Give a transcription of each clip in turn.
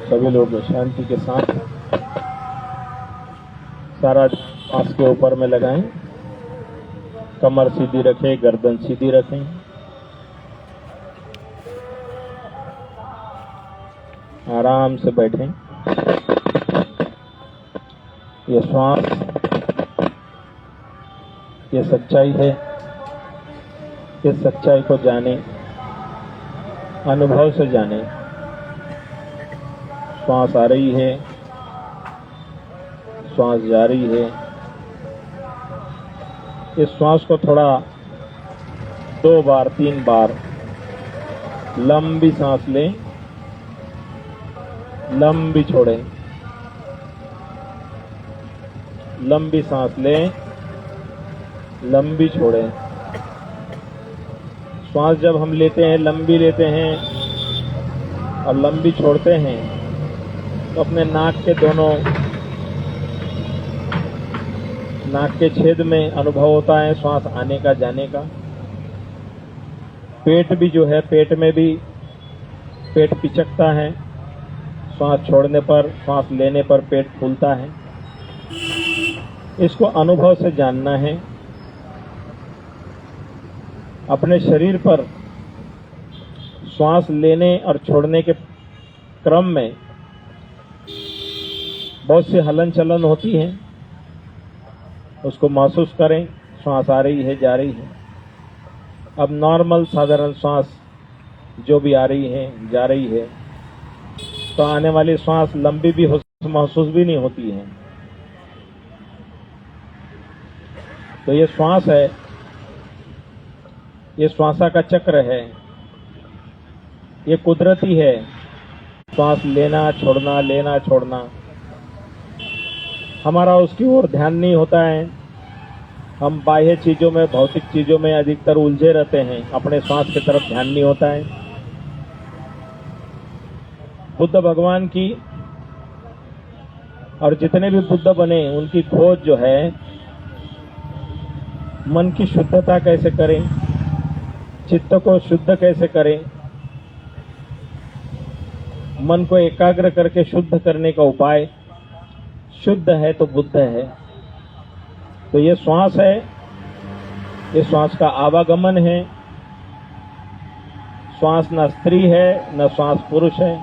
सभी लोग शांति के साथ सारा सांस के ऊपर में लगाएं। कमर सीधी रखें, गर्दन सीधी रखें। आराम से बैठें। ये श्वास, ये सच्चाई है। इस सच्चाई को जाने, अनुभव से जाने। श्वास आ रही है, श्वास जा रही है। इस श्वास को थोड़ा 2 बार 3 बार लंबी सांस लें, लंबी छोड़ें, लंबी सांस लें, लंबी छोड़ें। श्वास जब हम लेते हैं, लंबी लेते हैं और लंबी छोड़ते हैं, तो अपने नाक के दोनों नाक के छेद में अनुभव होता है श्वास आने का, जाने का। पेट भी जो है, पेट में भी पेट पिचकता है। श्वास छोड़ने पर, श्वास लेने पर पेट फूलता है। इसको अनुभव से जानना है। अपने शरीर पर श्वास लेने और छोड़ने के क्रम में बहुत सी हलन चलन होती है, उसको महसूस करें। श्वास आ रही है, जा रही है। अब नॉर्मल साधारण श्वास जो भी आ रही है, जा रही है, तो आने वाली श्वास लंबी भी महसूस भी नहीं होती है। तो ये श्वास है, ये श्वासा का चक्र है, ये कुदरती है। श्वास लेना छोड़ना, लेना छोड़ना। हमारा उसकी ओर ध्यान नहीं होता है। हम बाह्य चीजों में, भौतिक चीजों में अधिकतर उलझे रहते हैं। अपने श्वास की तरफ ध्यान नहीं होता है। बुद्ध भगवान की और जितने भी बुद्ध बने, उनकी खोज जो है, मन की शुद्धता कैसे करें, चित्त को शुद्ध कैसे करें, मन को एकाग्र करके शुद्ध करने का उपाय। शुद्ध है तो बुद्ध है। तो ये श्वास है, ये श्वास का आवागमन है। श्वास न स्त्री है, न श्वास पुरुष है।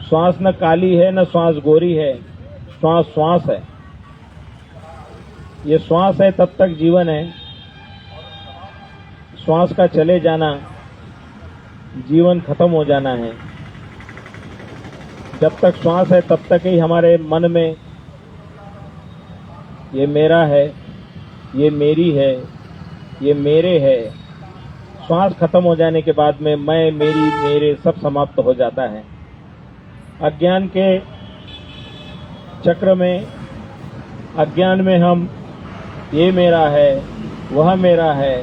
श्वास न काली है, न श्वास गोरी है। श्वास श्वास है। ये श्वास है तब तक जीवन है। श्वास का चले जाना, जीवन खत्म हो जाना है। जब तक श्वास है तब तक ही हमारे मन में ये मेरा है, ये मेरी है, ये मेरे है। श्वास खत्म हो जाने के बाद में मैं, मेरी, मेरे सब समाप्त हो जाता है। अज्ञान के चक्र में, अज्ञान में हम ये मेरा है, वह मेरा है,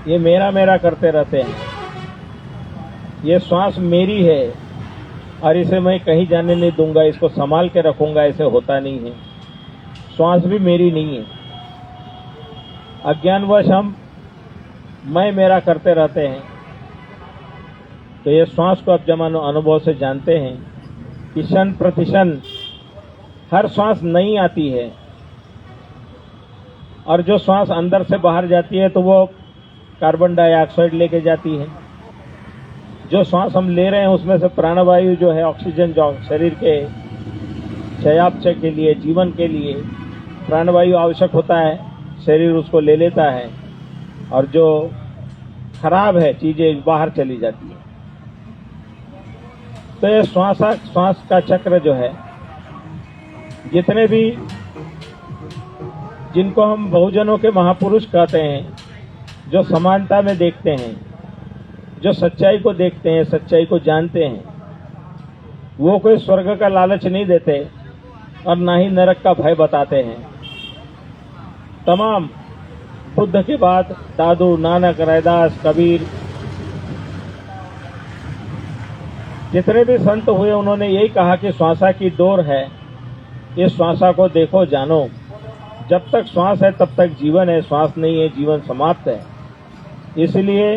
ये मेरा मेरा करते रहते हैं। ये श्वास मेरी है और इसे मैं कहीं जाने नहीं दूंगा, इसको संभाल के रखूंगा, ऐसे होता नहीं है। श्वास भी मेरी नहीं है। अज्ञानवश हम मैं मेरा करते रहते हैं। तो ये श्वास को अब जब हम अनुभव से जानते हैं कि क्षण प्रतिक्षण हर श्वास नई आती है, और जो श्वास अंदर से बाहर जाती है तो वो कार्बन डाइऑक्साइड लेके जाती है। जो श्वास हम ले रहे हैं उसमें से प्राणवायु जो है, ऑक्सीजन, जो शरीर के चयापचय के लिए, जीवन के लिए प्राणवायु आवश्यक होता है, शरीर उसको ले लेता है, और जो खराब है चीजें बाहर चली जाती है। तो ये श्वास का चक्र जो है, जितने भी जिनको हम बहुजनों के महापुरुष कहते हैं, जो समानता में देखते हैं, जो सच्चाई को देखते हैं, सच्चाई को जानते हैं, वो कोई स्वर्ग का लालच नहीं देते और ना ही नरक का भय बताते हैं। तमाम बुद्ध के बाद दादू, नानक, रैदास, कबीर, जितने भी संत हुए, उन्होंने यही कहा कि श्वासा की डोर है, इस श्वासा को देखो, जानो। जब तक श्वास है तब तक जीवन है, श्वास नहीं है जीवन समाप्त है। इसलिए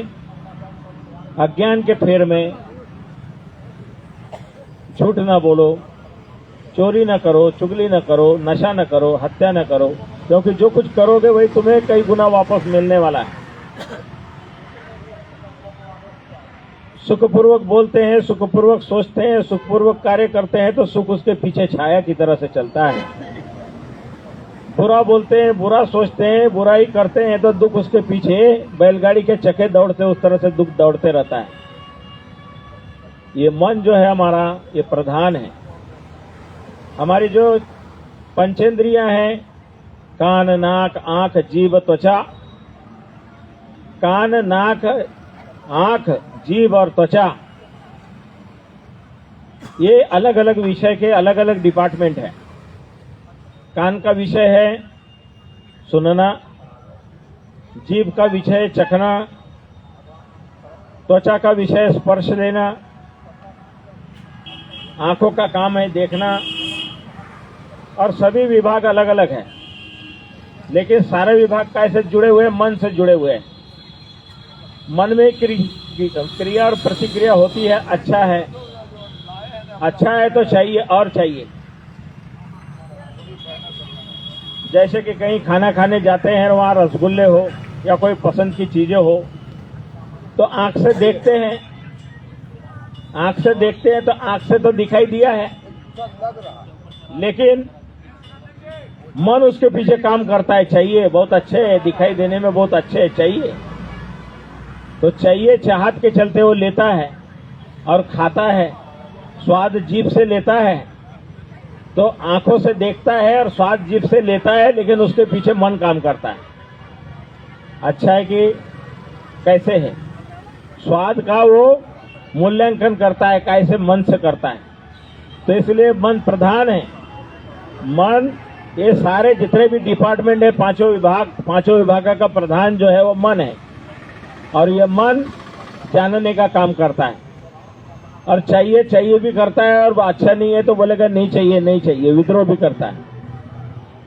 अज्ञान के फेर में झूठ ना बोलो, चोरी न करो, चुगली न करो, नशा न करो, हत्या न करो, क्योंकि जो कुछ करोगे वही तुम्हें कई गुना वापस मिलने वाला है। सुखपूर्वक बोलते हैं, सुखपूर्वक सोचते हैं, सुखपूर्वक कार्य करते हैं तो सुख उसके पीछे छाया की तरह से चलता है। बुरा बोलते हैं, बुरा सोचते हैं, बुराई करते हैं तो दुख उसके पीछे बैलगाड़ी के चक्के दौड़ते उस तरह से दुख दौड़ते रहता है। ये मन जो है हमारा, ये प्रधान है। हमारी जो पंचेंद्रियां हैं, कान, नाक, आंख, जीभ, त्वचा, कान, नाक, आंख, जीभ और त्वचा, ये अलग अलग विषय के अलग अलग डिपार्टमेंट है। कान का विषय है सुनना, जीभ का विषय चखना, त्वचा का विषय स्पर्श लेना, आंखों का काम है देखना, और सभी विभाग अलग अलग हैं, लेकिन सारे विभाग कैसे जुड़े हुए हैं? मन से जुड़े हुए हैं। मन में क्रिया और प्रतिक्रिया होती है। अच्छा है तो चाहिए और चाहिए। जैसे कि कहीं खाना खाने जाते हैं, वहां रसगुल्ले हो या कोई पसंद की चीजें हो तो आंख से देखते हैं, तो आंख से तो दिखाई दिया है, लेकिन मन उसके पीछे काम करता है। चाहिए, बहुत अच्छे है, दिखाई देने में बहुत अच्छे है, चाहिए। तो चाहिए चाहत के चलते वो लेता है और खाता है। स्वाद जीभ से लेता है, तो आंखों से देखता है और स्वाद जीभ से लेता है, लेकिन उसके पीछे मन काम करता है। अच्छा है कि कैसे है, स्वाद का वो मूल्यांकन करता है, कैसे मन से करता है। तो इसलिए मन प्रधान है। मन, ये सारे जितने भी डिपार्टमेंट है, पांचों विभाग का प्रधान जो है वो मन है। और ये मन जानने का काम करता है और चाहिए भी करता है, और अच्छा नहीं है तो बोलेगा नहीं चाहिए, विद्रोह भी करता है।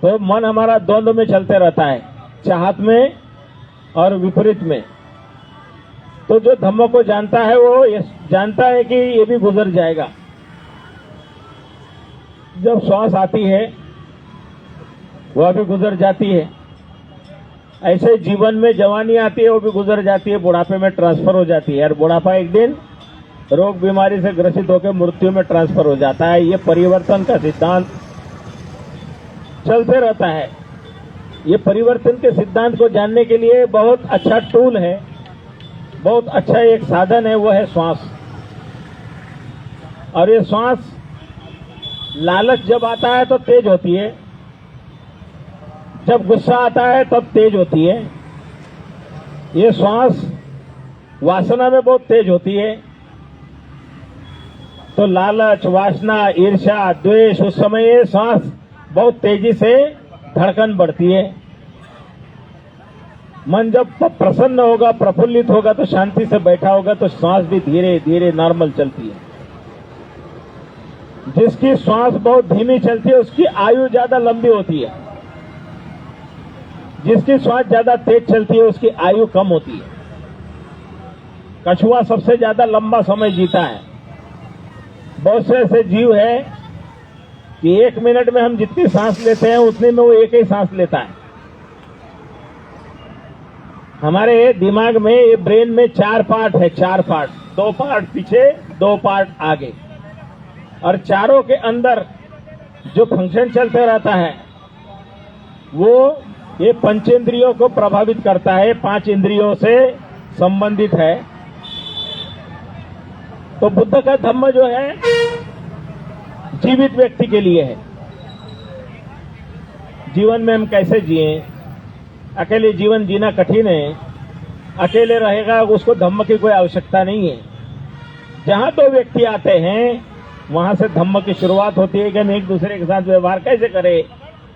तो मन हमारा द्वंद्व में चलते रहता है, चाहत में और विपरीत में। तो जो धम्म को जानता है वो ये जानता है कि ये भी गुजर जाएगा। जब श्वास आती है वह भी गुजर जाती है। ऐसे जीवन में जवानी आती है, वो भी गुजर जाती है, बुढ़ापे में ट्रांसफर हो जाती है, और बुढ़ापा एक दिन रोग बीमारी से ग्रसित होकर मृत्यु में ट्रांसफर हो जाता है। ये परिवर्तन का सिद्धांत चलते रहता है। ये परिवर्तन के सिद्धांत को जानने के लिए बहुत अच्छा टूल है, बहुत अच्छा एक साधन है, वो है श्वास। और ये श्वास, लालच जब आता है तो तेज होती है, जब गुस्सा आता है तब तेज होती है। ये श्वास वासना में बहुत तेज होती है। तो लालच, वासना, ईर्ष्या, द्वेष, उस समय ये श्वास बहुत तेजी से धड़कन बढ़ती है। मन जब प्रसन्न होगा, प्रफुल्लित होगा, तो शांति से बैठा होगा, तो श्वास भी धीरे धीरे नॉर्मल चलती है। जिसकी श्वास बहुत धीमी चलती है उसकी आयु ज्यादा लंबी होती है, जिसकी श्वास ज्यादा तेज चलती है उसकी आयु कम होती है। कछुआ सबसे ज्यादा लंबा समय जीता है। बहुत से ऐसे जीव है कि 1 मिनट में हम जितनी सांस लेते हैं उतने में वो एक ही सांस लेता है। हमारे दिमाग में, ये ब्रेन में 4 पार्ट है, 4 पार्ट, 2 पार्ट पीछे, 2 पार्ट आगे, और चारों के अंदर जो फंक्शन चलते रहता है वो ये पंचेंद्रियों को प्रभावित करता है, 5 इंद्रियों से संबंधित है। तो बुद्ध का धम्म जो है जीवित व्यक्ति के लिए है। जीवन में हम कैसे जिए? अकेले जीवन जीना कठिन है। अकेले रहेगा उसको धम्म की कोई आवश्यकता नहीं है। जहां 2 व्यक्ति आते हैं वहां से धम्म की शुरुआत होती है कि हम एक दूसरे के साथ व्यवहार कैसे करें।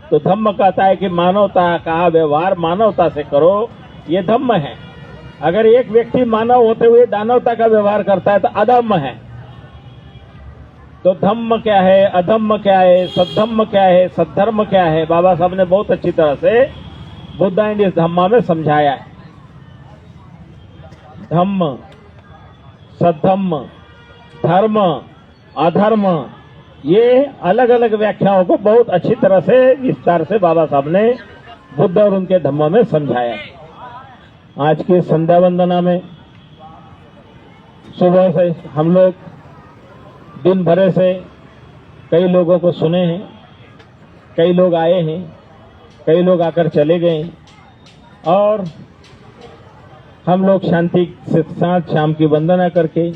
तो धम्म कहता है कि मानवता का व्यवहार मानवता से करो, ये धम्म है। अगर एक व्यक्ति मानव होते हुए दानवता का व्यवहार करता है तो अधम्म है। तो धम्म क्या है, अधम्म क्या है, सद्धम्म क्या है, सद्धर्म क्या है, बाबा साहब ने बहुत अच्छी तरह से बुद्ध एंड इस धम्मा में समझाया है। धम्म, सद्धम्म, धर्म, अधर्म, ये अलग अलग व्याख्याओं को बहुत अच्छी तरह से विस्तार से बाबा साहब ने बुद्ध और उनके धम्म में समझाया। आज की संध्या वंदना में सुबह से हम लोग दिन भर से कई लोगों को सुने हैं, कई लोग आए हैं, कई लोग आकर चले गए, और हम लोग शांति के साथ शाम की वंदना करके,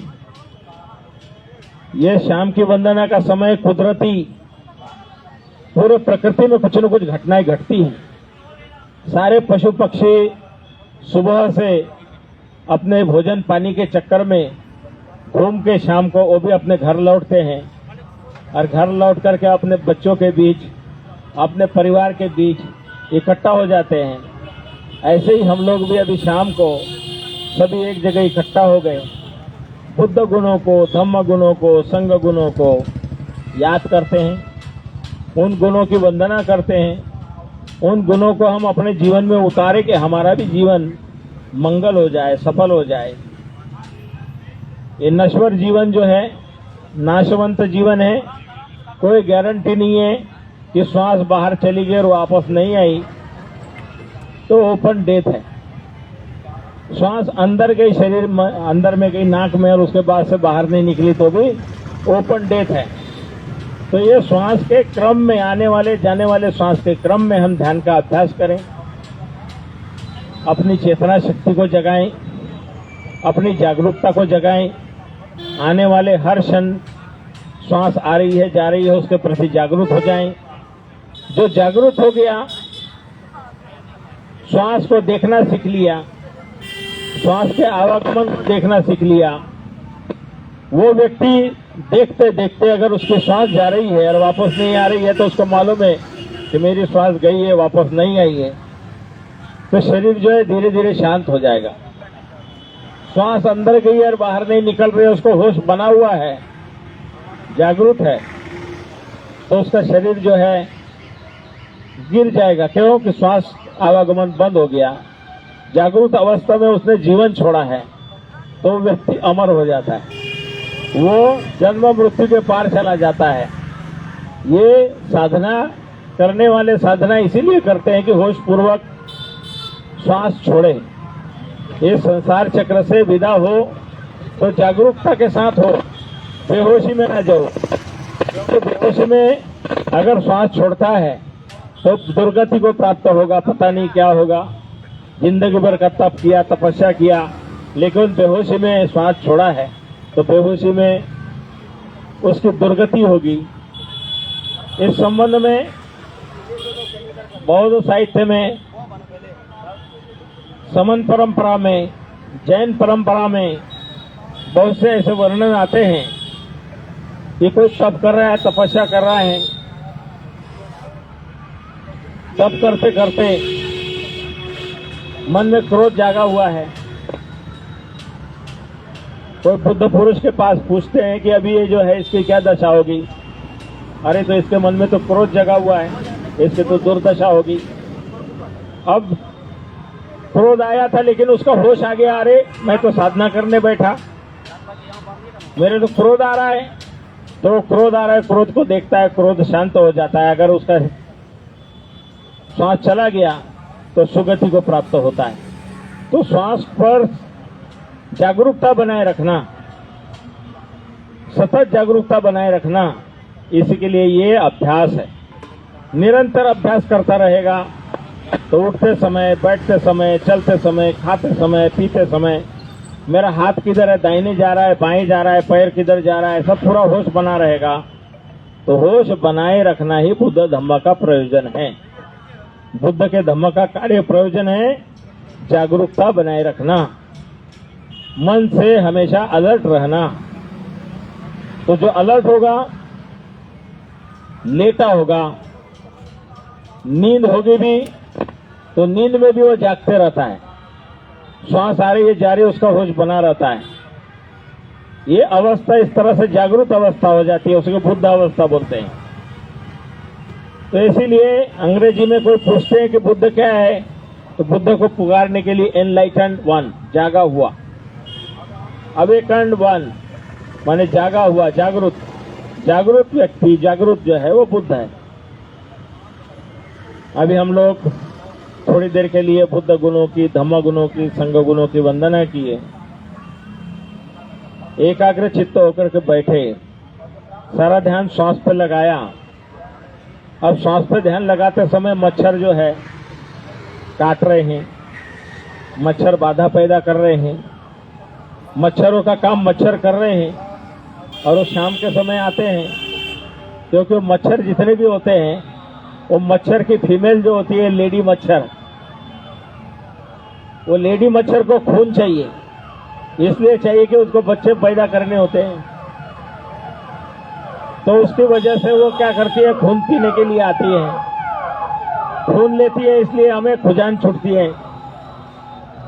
ये शाम की वंदना का समय कुदरती पूरे प्रकृति में कुछ न कुछ घटनाएं घटती हैं। सारे पशु पक्षी सुबह से अपने भोजन पानी के चक्कर में घूम के शाम को वो भी अपने घर लौटते हैं, और घर लौट करके अपने बच्चों के बीच, अपने परिवार के बीच इकट्ठा हो जाते हैं। ऐसे ही हम लोग भी अभी शाम को सभी एक जगह इकट्ठा हो गए, बुद्ध गुणों को, धम्म गुणों को, संघ गुणों को याद करते हैं, उन गुणों की वंदना करते हैं, उन गुणों को हम अपने जीवन में उतारे कि हमारा भी जीवन मंगल हो जाए, सफल हो जाए। ये नश्वर जीवन जो है, नाशवंत जीवन है, कोई गारंटी नहीं है कि श्वास बाहर चली गई और वापस नहीं आई तो ओपन डेथ है। श्वास अंदर गई, शरीर में अंदर में गई, नाक में, और उसके बाद से बाहर नहीं निकली तो भी ओपन डेथ है। तो ये श्वास के क्रम में, आने वाले जाने वाले श्वास के क्रम में हम ध्यान का अभ्यास करें, अपनी चेतना शक्ति को जगाएं, अपनी जागरूकता को जगाएं। आने वाले हर क्षण श्वास आ रही है, जा रही है, उसके प्रति जागरूक हो जाएं। जो जागरूक हो गया, श्वास को देखना सीख लिया, श्वास के आवागमन को देखना सीख लिया, वो व्यक्ति देखते देखते अगर उसकी श्वास जा रही है और वापस नहीं आ रही है तो उसको मालूम है कि मेरी श्वास गई है, वापस नहीं आई है, तो शरीर जो है धीरे धीरे शांत हो जाएगा। श्वास अंदर गई और बाहर नहीं निकल रही है, उसको होश बना हुआ है, जागरूक है, तो उसका शरीर जो है गिर जाएगा। क्यों कि श्वास आवागमन बंद हो गया। जागरूक अवस्था में उसने जीवन छोड़ा है तो व्यक्ति अमर हो जाता है, वो जन्म मृत्यु के पार चला जाता है। ये साधना करने वाले साधना इसीलिए करते हैं कि होश पूर्वक श्वास छोड़े, ये संसार चक्र से विदा हो तो जागरूकता के साथ हो, बेहोशी में न जाओ। क्योंकि बेहोशी में अगर श्वास छोड़ता है तो दुर्गति को प्राप्त होगा, पता नहीं क्या होगा। जिंदगी भर का तप किया, तपस्या किया, लेकिन बेहोशी में श्वास छोड़ा है तो बेहोशी में उसकी दुर्गति होगी। इस संबंध में बौद्ध साहित्य में, समन परंपरा में, जैन परंपरा में बहुत से ऐसे वर्णन आते हैं कि कोई तप कर रहा है, तपस्या कर रहा है, तप करते करते मन में क्रोध जागा हुआ है। कोई बुद्ध पुरुष के पास पूछते हैं कि अभी ये जो है इसकी क्या दशा होगी। अरे तो इसके मन में तो क्रोध जगा हुआ है, इसकी तो दुर्दशा होगी। अब क्रोध आया था लेकिन उसका होश आ गया, अरे मैं तो साधना करने बैठा, मेरे तो क्रोध आ रहा है। तो क्रोध आ रहा है, क्रोध को देखता है, क्रोध शांत हो जाता है। अगर उसका श्वास चला गया तो सुगति को प्राप्त होता है। तो श्वास पर जागरूकता बनाए रखना, सतत जागरूकता बनाए रखना, इसी के लिए ये अभ्यास है। निरंतर अभ्यास करता रहेगा तो उठते समय, बैठते समय, चलते समय, खाते समय, पीते समय मेरा हाथ किधर है, दाहिने जा रहा है, बाएं जा रहा है, पैर किधर जा रहा है, सब पूरा होश बना रहेगा। तो होश बनाए रखना ही बुद्ध धम्म का प्रयोजन है। बुद्ध के धम्म का कार्य प्रयोजन है जागरूकता बनाए रखना, मन से हमेशा अलर्ट रहना। तो जो अलर्ट होगा, लेटा होगा, नींद होगी भी तो नींद में भी वो जागते रहता है। श्वास आ रही है, जा रही है, उसका होश बना रहता है। ये अवस्था इस तरह से जागृत अवस्था हो जाती है, उसको बुद्ध अवस्था बोलते हैं। तो इसीलिए अंग्रेजी में कोई पूछते हैं कि बुद्ध क्या है, तो बुद्ध को पुकारने के लिए एनलाइटेंड वन, जागा हुआ, अवेकन्ड वन माने जागा हुआ, जागृत, जागृत व्यक्ति, जागृत जो है वो बुद्ध है। अभी हम लोग थोड़ी देर के लिए बुद्ध गुणों की, धम्म गुणों की, संघ गुणों की वंदना किए, एकाग्र चित्त होकर के बैठे, सारा ध्यान श्वास पे लगाया। अब श्वास पे ध्यान लगाते समय मच्छर जो है काट रहे हैं, मच्छर बाधा पैदा कर रहे हैं, मच्छरों का काम मच्छर कर रहे हैं, और वो शाम के समय आते हैं, क्योंकि मच्छर जितने भी होते हैं वो मच्छर की फीमेल जो होती है लेडी मच्छर, वो लेडी मच्छर को खून चाहिए, इसलिए चाहिए कि उसको बच्चे पैदा करने होते हैं। तो उसकी वजह से वो क्या करती है, खून पीने के लिए आती है, खून लेती है, इसलिए हमें खुजान छूटती है।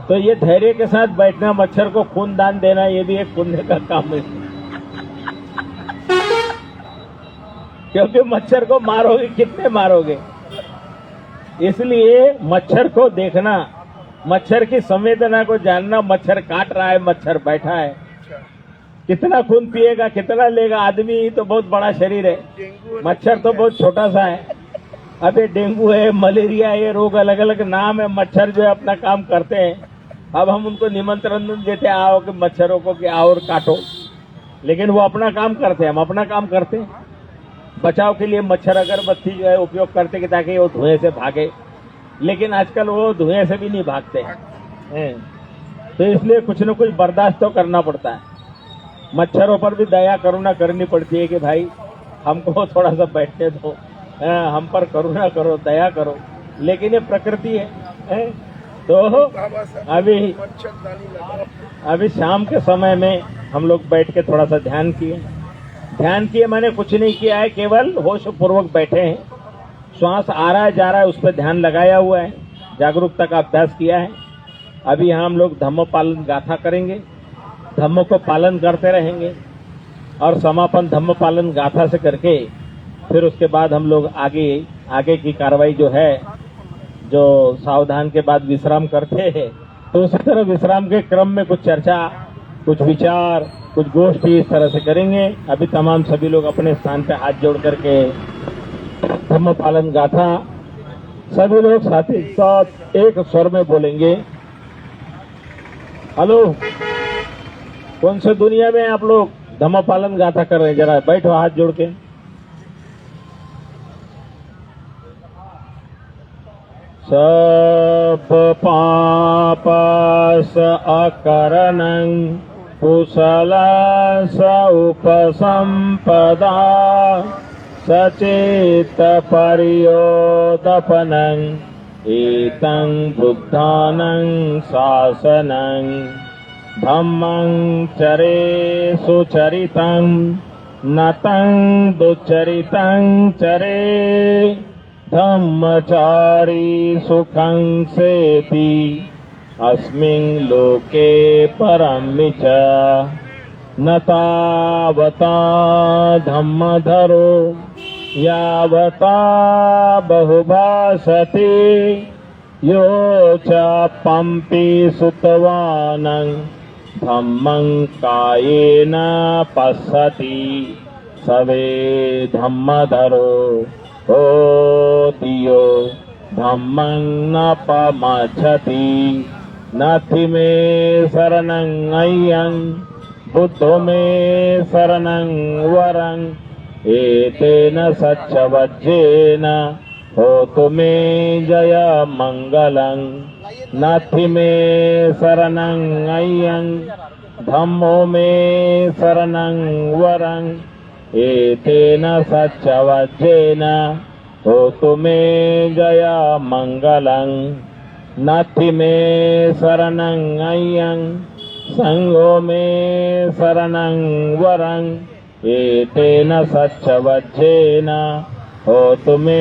तो ये धैर्य के साथ बैठना, मच्छर को खून दान देना, ये भी एक पुण्य का काम है, क्योंकि मच्छर को मारोगे, कितने मारोगे। इसलिए मच्छर को देखना, मच्छर की संवेदना को जानना, मच्छर काट रहा है, मच्छर बैठा है, कितना खून पिएगा, कितना लेगा। आदमी तो बहुत बड़ा शरीर है, मच्छर तो बहुत छोटा सा है। अब ये डेंगू है, मलेरिया है, ये रोग अलग अलग नाम है, मच्छर जो है अपना काम करते हैं। अब हम उनको निमंत्रण देते हैं, आओ कि मच्छरों को कि आओ और काटो, लेकिन वो अपना काम करते हैं, हम अपना काम करते हैं। बचाव के लिए मच्छर अगरबत्ती जो है उपयोग करते कि ताकि वो धुएं से भागे, लेकिन आजकल वो धुएं से भी नहीं भागते हैं। तो इसलिए कुछ न कुछ बर्दाश्त तो करना पड़ता है। मच्छरों पर भी दया करुणा करनी पड़ती है कि भाई हमको थोड़ा सा बैठने दो, हम पर करुणा करो, दया करो, लेकिन ये प्रकृति है। तो अभी शाम के समय में हम लोग बैठ के थोड़ा सा ध्यान किए, मैंने कुछ नहीं किया है, केवल होश पूर्वक बैठे हैं। श्वास आ रहा है जा रहा है, उस पर ध्यान लगाया हुआ है, जागरूकता का अभ्यास किया है। अभी यहाँ हम लोग धम्म पालन गाथा करेंगे, धम्म को पालन करते रहेंगे, और समापन धम्म पालन गाथा से करके फिर उसके बाद हम लोग आगे की कार्रवाई जो है, जो सावधान के बाद विश्राम करते हैं, तो उसी तरह विश्राम के क्रम में कुछ चर्चा, कुछ विचार, कुछ गोष्ठी इस तरह से करेंगे। अभी तमाम सभी लोग अपने स्थान पे हाथ जोड़ करके धम्म पालन गाथा सभी लोग साथ ही साथ एक स्वर में बोलेंगे। हेलो, कौन से दुनिया में आप लोग धम्म पालन गाथा कर रहे हैं? जरा बैठो हाथ जोड़ के। सब पापस अकरणं कुशल स उपसंपदा सचेत परियोदपनं एतं बुद्धानं शासनं धम्मं चरे सुचरितं नतं दुचरितं चरे धम्मचारी सुखं सेति अस्मिन् लोके परं च न तावता धम्मधरो यावता बहुभाषते यो च पंपी सुतवानं धम्मं कायेन पश्यति सवे धम्मधरो होतियो धम्मं न पमच्छति नथि मे शरणं अय्यं बुद्धो मे शरणं वरं एतेन सच्चवज्जेन होतु मे जय मंगलं नथि मे शरणं अय्यं धम्मो मे शरणं वरं एतेन सच्चवज्जेन होतु मे जय मंगलं नथि मे शरणं अय्यं संगो मे शरणं वरं एतेन सच्चवज्जेन होतु मे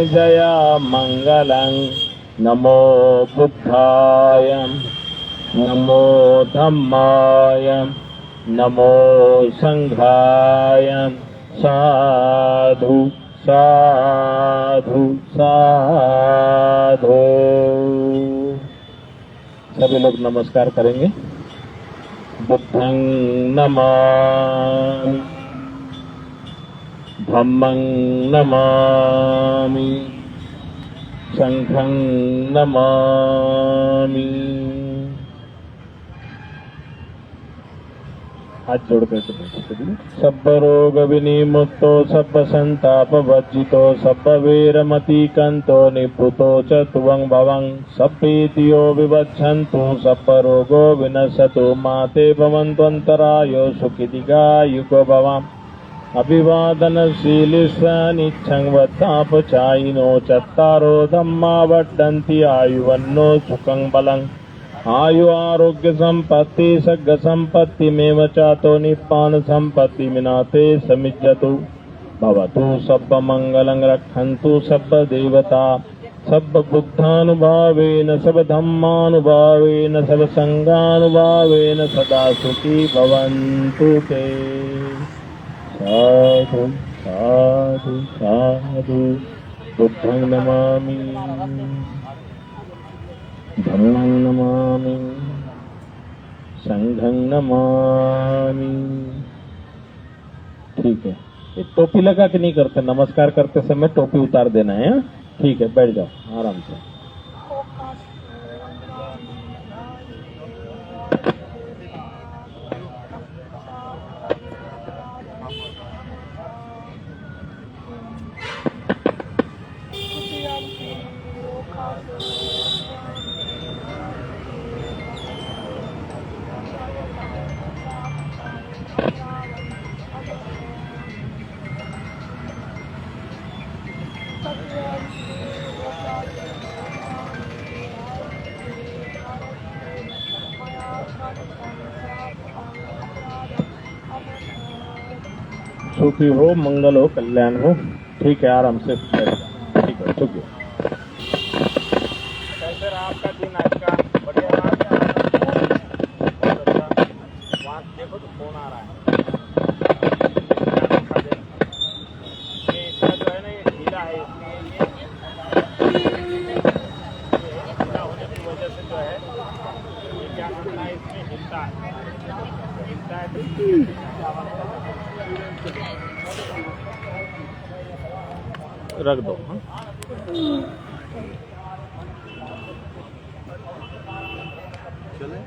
जय मंगलं नमो बुद्धाय नमो धम्माय नमो संघाय साधु साधु साधु। सभी लोग नमस्कार करेंगे। बुद्धं नमामि, धम्मं नमामि, संघं नमामि। हाथ जोड़ करके सब रोग विनिमुक्तो सब संताप वर्जितो सब वीरमतिकंतो निभृतो च तुवं भवं सप्पीतियो विवक्षन्तु सब रोगो विनश्यतु माते भवन्त्वन्तरायो सुखिदिगायुको भवाम् अभिवादनशीलिस्स निच्छं वत्तापचायिनो चत्तारो धम्मा वर्धन्ति आयुवन्नो सुखं बलं आयु आरोग्य संपत्ति सग्ग संपत्ति मेव चातो निप्पान संपत्ति मिनाते समिज्जतु भवतु सब मंगलं रक्षन्तु सब देवता सब बुद्धानुभावेन सब धम्मानुभावेन सब संगानुभावेन सदा सुखी भवन्तु ते। साधु साधु साधु। बुद्धं नमामि, धम्मं नमामि, संघं नमामि। ठीक है, ये टोपी लगा के नहीं करते, नमस्कार करते समय टोपी उतार देना है। ठीक है, बैठ जाओ आराम से। सुखी हो, मंगल हो, कल्याण हो। ठीक है, आराम से बैठ जाओ। ठीक है, शुक्रिया। कैसे रहा आपका दिन आज का? बढ़िया रहा? वहाँ देखो तो फोन आ रहा है। ये इसका जो है ना, ये ढीला है, इसलिए ये ढीला होने की वजह से जो है ये क्या करता है, इसमें हिलता है तो रख दो। चले